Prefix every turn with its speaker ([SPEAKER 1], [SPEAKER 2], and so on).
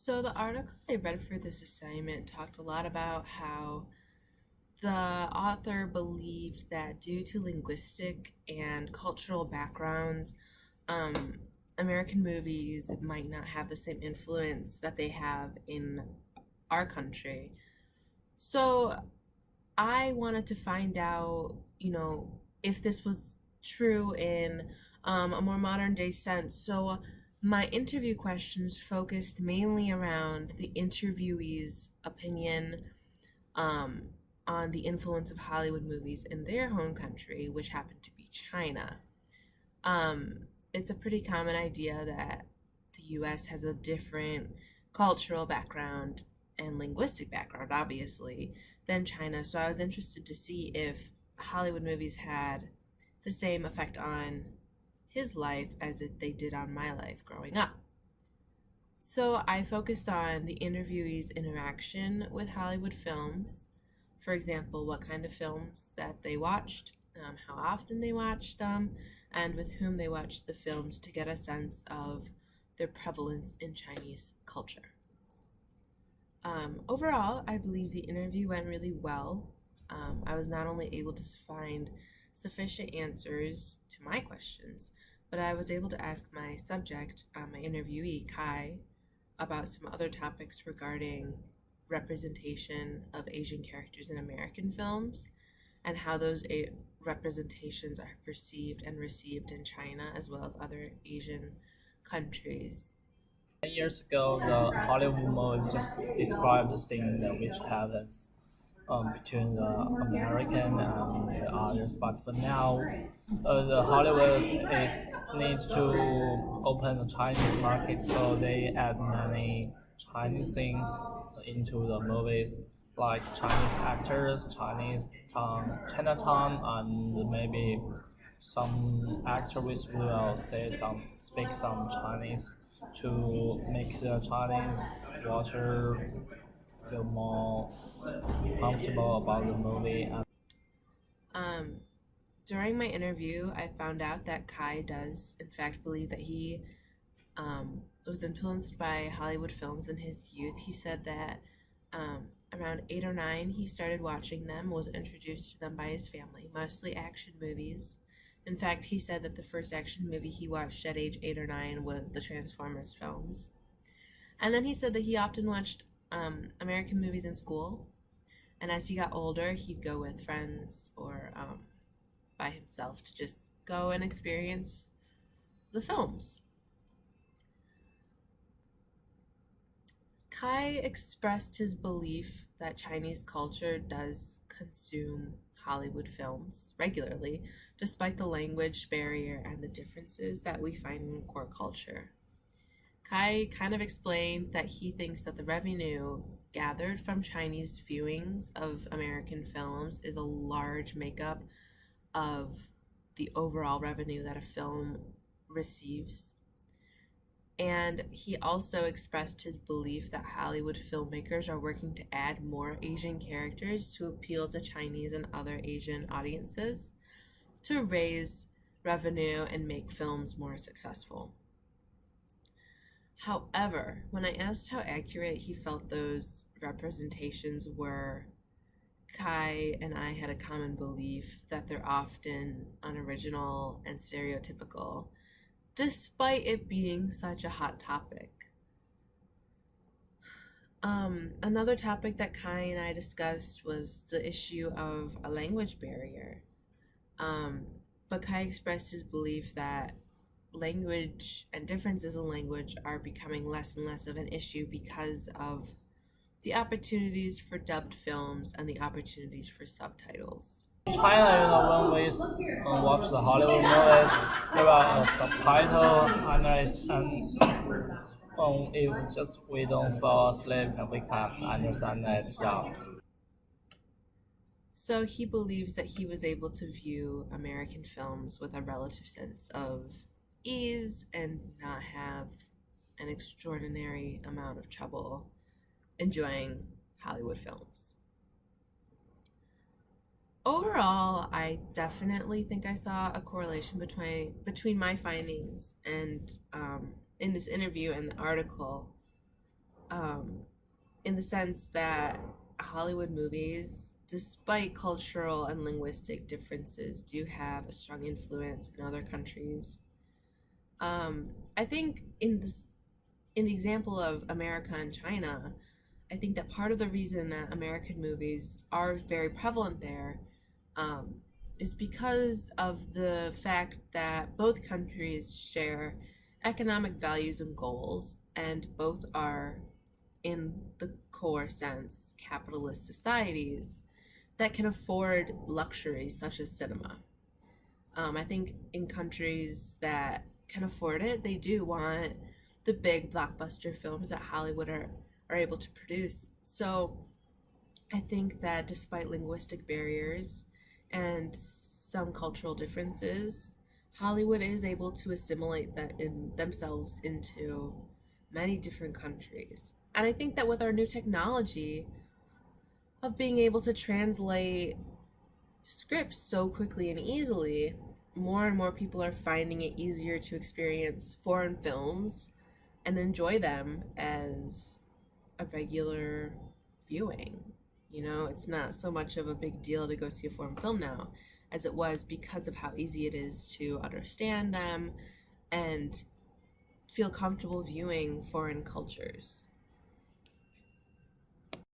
[SPEAKER 1] So the article I read for this assignment talked a lot about how the author believed that due to linguistic and cultural backgrounds, um, American movies might not have the same influence that they have in our country. So I wanted to find out, if this was true in a more modern day sense. So my interview questions focused mainly around the interviewee's opinion um, on the influence of Hollywood movies in their home country, which happened to be China. It's a pretty common idea that the US has a different cultural background and linguistic background, obviously, than China. So I was interested to see if Hollywood movies had the same effect on his life as they did on my life growing up. So I focused on the interviewee's interaction with Hollywood films. For example, what kind of films that they watched, how often they watched them, and with whom they watched the films to get a sense of their prevalence in Chinese culture. Overall, I believe the interview went really well. I was not only able to find sufficient answers to my questions, but I was able to ask my subject, my interviewee, Kai, about some other topics regarding representation of Asian characters in American films and how those representations are perceived and received in China as well as other Asian countries.
[SPEAKER 2] Years ago, the Hollywood movie just described the scene that which happens between the American and the others. But for now, the Hollywood is needs to open the Chinese market, so they add many Chinese things into the movies, like Chinese actors, Chinese town, Chinatown, and maybe some actors will speak some Chinese to make the Chinese watcher feel more comfortable about the movie. And
[SPEAKER 1] Um, During my interview, I found out that Kai does, in fact, believe that he was influenced by Hollywood films in his youth. He said that around 8 or 9, he started watching them, was introduced to them by his family, mostly action movies. In fact, he said that the first action movie he watched at age 8 or 9 was the Transformers films. And then he said that he often watched American movies in school. And as he got older, he'd go with friends or by himself to just go and experience the films. Kai expressed his belief that Chinese culture does consume Hollywood films regularly, despite the language barrier and the differences that we find in core culture. Kai kind of explained that he thinks that the revenue gathered from Chinese viewings of American films is a large makeup of the overall revenue that a film receives. And he also expressed his belief that Hollywood filmmakers are working to add more Asian characters to appeal to Chinese and other Asian audiences to raise revenue and make films more successful. However, when I asked how accurate he felt those representations were, Kai and I had a common belief that they're often unoriginal and stereotypical, despite it being such a hot topic. Another topic that Kai and I discussed was the issue of a language barrier. But Kai expressed his belief that language and differences in language are becoming less and less of an issue because of the opportunities for dubbed films and the opportunities for subtitles.
[SPEAKER 2] in China, when we watch the Hollywood movies, there are a subtitle under it, and if just we don't fall asleep and we can understand it, yeah.
[SPEAKER 1] So he believes that he was able to view American films with a relative sense of ease and not have an extraordinary amount of trouble enjoying Hollywood films. Overall, I definitely think I saw a correlation between my findings and in this interview and the article. um, in the sense that Hollywood movies, despite cultural and linguistic differences, do have a strong influence in other countries. I think in the example of America and China, I think that part of the reason that American movies are very prevalent there um, is because of the fact that both countries share economic values and goals, and both are, in the core sense, capitalist societies that can afford luxuries such as cinema. I think in countries that can afford it, they do want the big blockbuster films that Hollywood are able to produce. So I think that despite linguistic barriers and some cultural differences, Hollywood is able to assimilate that in themselves into many different countries. And I think that with our new technology of being able to translate scripts so quickly and easily, more and more people are finding it easier to experience foreign films and enjoy them as a regular viewing. You know, it's not so much of a big deal to go see a foreign film now as it was because of how easy it is to understand them and feel comfortable viewing foreign cultures.